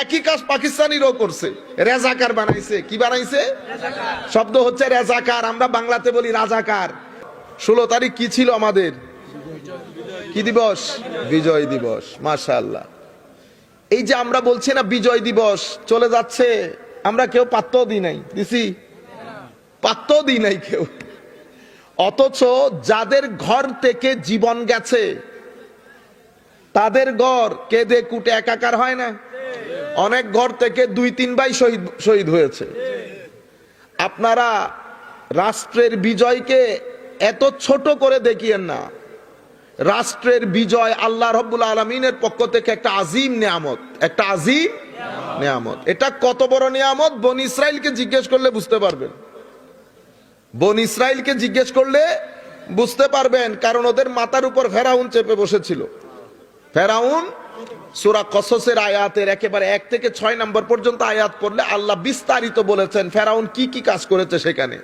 একই কাজ পাকিস্তানিরাও করছে, রেজাকার বানাইছে। কি বানাইছে? শব্দ হচ্ছে রেজাকার, আমরা বাংলাতে বলি রাজাকার। 16 তারিখ কি ছিল আমাদের? কি দিবস? বিজয় দিবস। মাশাআল্লাহ। এই যে আমরা বলছি না বিজয় দিবস চলে যাচ্ছে, আমরা কেউ পাত্তাও দিই নাই, দিছি? পাত্তাও দিই নাই কেউ। অথচ যাদের ঘর থেকে জীবন গেছে, তাদের ঘর কেঁদে কুটে একাকার হয় না? অনেক ঘর থেকে 2-3 ভাই শহীদ হয়েছে। আপনারা রাষ্ট্রের বিজয়কে এত ছোট করে দেখিয়েন না। রাষ্ট্রের বিজয় আল্লাহ রাব্বুল আলামিনের পক্ষ থেকে একটা আজিম নিয়ামত, একটা আজিম নিয়ামত। এটা কত বড় নিয়ামত বনি ইসরাইলকে জিজ্ঞেস করলে বুঝতে পারবেন। বনি ইসরাইলকে জিজ্ঞেস করলে বুঝতে পারবেন, কারণ ওদের মাথার উপর ফেরাউন চেপে বসেছিল। ফেরাউন সূরা কসসের আয়াতের একেবারে 1 থেকে 6 নম্বর পর্যন্ত আয়াত পড়লে আল্লাহ বিস্তারিত বলেছেন ফেরাউন কি কি কাজ করেছে। সেখানে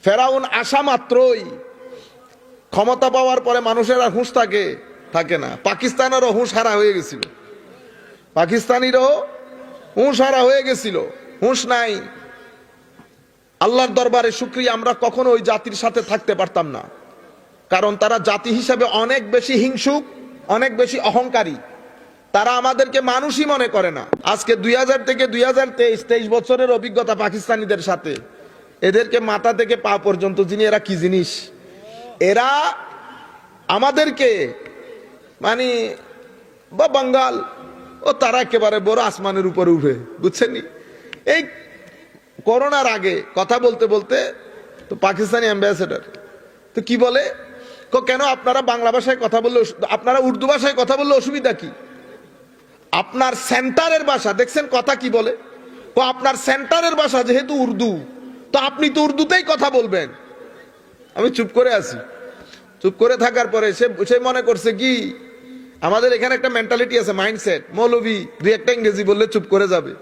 ফেরাউন আসা মাত্রই ক্ষমতা পাওয়ার পরে মানুষের আর হুঁশ থাকে না। পাকিস্তানেরও হুঁশ হারা হয়ে গেছিল, পাকিস্তানিরও হুঁশ হারা হয়ে গেছিল, হুঁশ নাই। আল্লাহর দরবারে শুকরিয়া, আমরা কখনো ওই জাতির সাথে থাকতে পারতাম না, কারণ তারা জাতি হিসাবে অনেক বেশি হিংসুক, অনেক বেশি অহংকারী। তারা আমাদেরকে মানুষই মনে করে না। আজকে 2000 থেকে 2023 বছরের অভিজ্ঞতা পাকিস্তানিদের সাথে, এদেরকে মাথা থেকে পা পর্যন্ত যিনি, এরা কি জিনিস। এরা আমাদেরকে মানে বা বাঙ্গাল ও তারা একেবারে বড় আসমানের উপরে উঠে, বুঝছেন? এই করোনার আগে কথা বলতে বলতে তো পাকিস্তানি অ্যাম্বাসেডর তো কি বলে, কেন আপনারা বাংলা ভাষায় কথা বললে, আপনারা উর্দু ভাষায় কথা বললে অসুবিধা কি? আপনার সেন্টারের ভাষা দেখছেন কথা কি বলে, আপনার সেন্টারের ভাষা যেহেতু উর্দু, তো আপনি তো উর্দুতেই কথা বলবেন। আমি চুপ করে আছি। চুপ করে থাকার পরে সে মনে করছে কি, আমাদের এখানে একটা মেন্টালিটি আছে, মাইন্ডসেট, মৌলবি 2-1টা ইংরেজি বললে চুপ করে যাবে,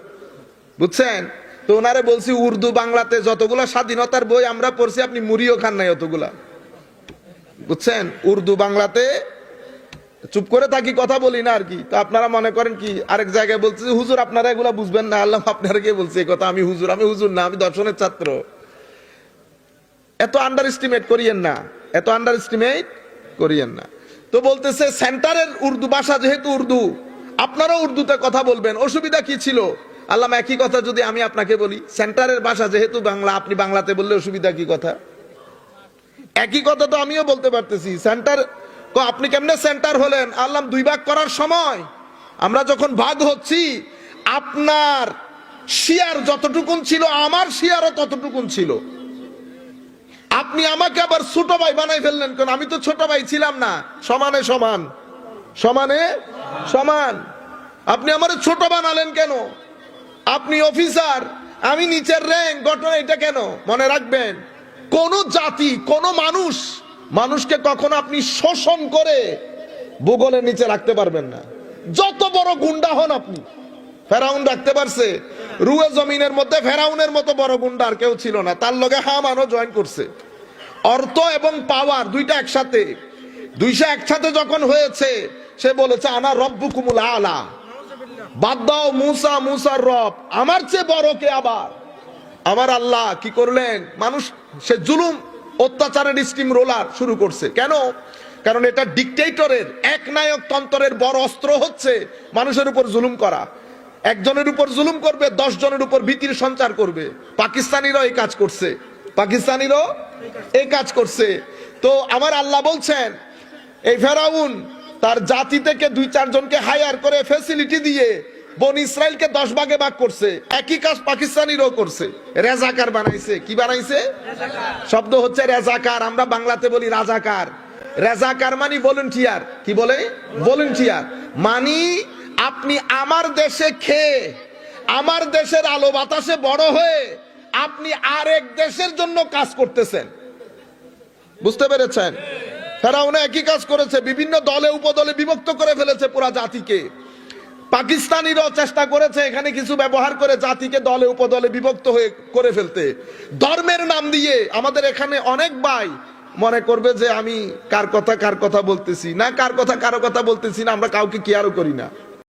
বুঝছেন? তো ওনারে বলছি উর্দু বাংলাতে যতগুলা স্বাধীনতার বই আমরা পড়ছি আপনি মুড়িও খান নাই অতগুলা, বুঝছেন? উর্দু বাংলাতে চুপ করে থাকি, কথা বলি না আর কি। তো আপনারা মনে করেন কি, আরেক জায়গায় বলছি হুজুর আপনারা এগুলা বুঝবেন না। আল্লাহ আপনারা কে বলছে এই কথা? আমি হুজুর না, আমি দর্শনের ছাত্র। এত আন্ডার এস্টিমেট করিয়েন না, এত আন্ডার এস্টিমেট করিয়েন না। তো বলতেছে সেন্টারের উর্দু ভাষা যেহেতু উর্দু, আপনারাও উর্দুতে কথা বলবেন, অসুবিধা কি ছিল? আল্লাহ একই কথা যদি আমি আপনাকে বলি, সেন্টারের ভাষা যেহেতু বাংলা, আপনি বাংলাতে বললে অসুবিধা কি? কথা একই কথা তো আমিও বলতে পারতেছি। সেন্টার, আপনি কেমনে সেন্টার হলেন? আল্লাহ 2 ভাগ করার সময় আমরা যখন ভাগ হচ্ছি, আপনার শিয়ার যতটুকুন ছিল আমার শিয়ারও ততটুকুন ছিল। আপনি আমাকে আবার ছোট ভাই বানাই ফেললেন কেন? আমি তো ছোট ভাই ছিলাম না, সমানে সমান, সমানে সমান। আপনি আমার ছোট বানালেন কেন? আপনি অফিসার, আমি নিচের র্যাঙ্ক, ঘটনা এটা কেন? মনে রাখবেন, কোন জাতি, কোন মানুষকে কখনো আপনি শোষণ করে ভূগোলের নিচে রাখতে পারবেন না। যত বড় গুন্ডা হন আপনি। ফেরাউন রাখতে পারছে? রুয়ে জমিনের মধ্যে ফেরাউনের মতো বড় গুন্ডা আর কেউ ছিল না। তার লগে হামানও জয়েন করছে। অর্থ এবং পাওয়ার দুইটা একসাথে, একসাথে যখন হয়েছে, সে বলেছে আনা রব্বুকুমুল আলা। বাদ দাও মুসার রব, আমার চেয়ে বড় কে আবার? আমার আল্লাহ কি করলেন? মানুষ সে জুলুম অত্যাচারের স্টিম রোলার শুরু করছে। কেন? কারণ এটা ডিকটেটরের একনায়ক তন্ত্রের বড় অস্ত্র হচ্ছে মানুষের উপর জুলুম করা। একজনের উপর জুলুম করবে, 10 জনের উপর ভীতির সঞ্চার করবে। পাকিস্তানিরাও এই কাজ করছে, পাকিস্তানিরাও এই কাজ করছে। তো আমার আল্লাহ বলছেন, এই ফেরাউন তার জাতি থেকে 2-4 জনকে হায়ার করে ফ্যাসিলিটি দিয়ে বনি ইসরাইলকে 10 ভাগে ভাগ করছে। একই কাজ পাকিস্তানিরাও করছে, রেজাকার বানাইছে। কি বানাইছে? শব্দ হচ্ছে রেজাকার, আমরা বাংলাতে বলি রাজাকার। রেজাকার মানে ভলেন্টিয়ার। কি বলে? ভলেন্টিয়ার মানে আপনি আমার দেশে খেয়ে, আমার দেশের আলো বাতাসে বড় হয়ে আপনি আরেক দেশের জন্য কাজ করতেছেন। বুঝতে পেরেছেন? ফেরাউন একই কাজ করেছে, বিভিন্ন দলে উপদলে বিভক্ত করে ফেলেছে পুরা জাতিকে। পাকিস্তানিরাও চেষ্টা করেছে এখানে কিছু ব্যবহার করে জাতিকে দলে উপদলে বিভক্ত হয়ে করে ফেলতে। ধর্মের নাম দিয়ে আমাদের এখানে অনেক ভাই মনে করবে যে আমি কার কথা বলতেছি না, কার কথা কারো কথা বলতেছি না, আমরা কাউকে কেয়ারও করি না।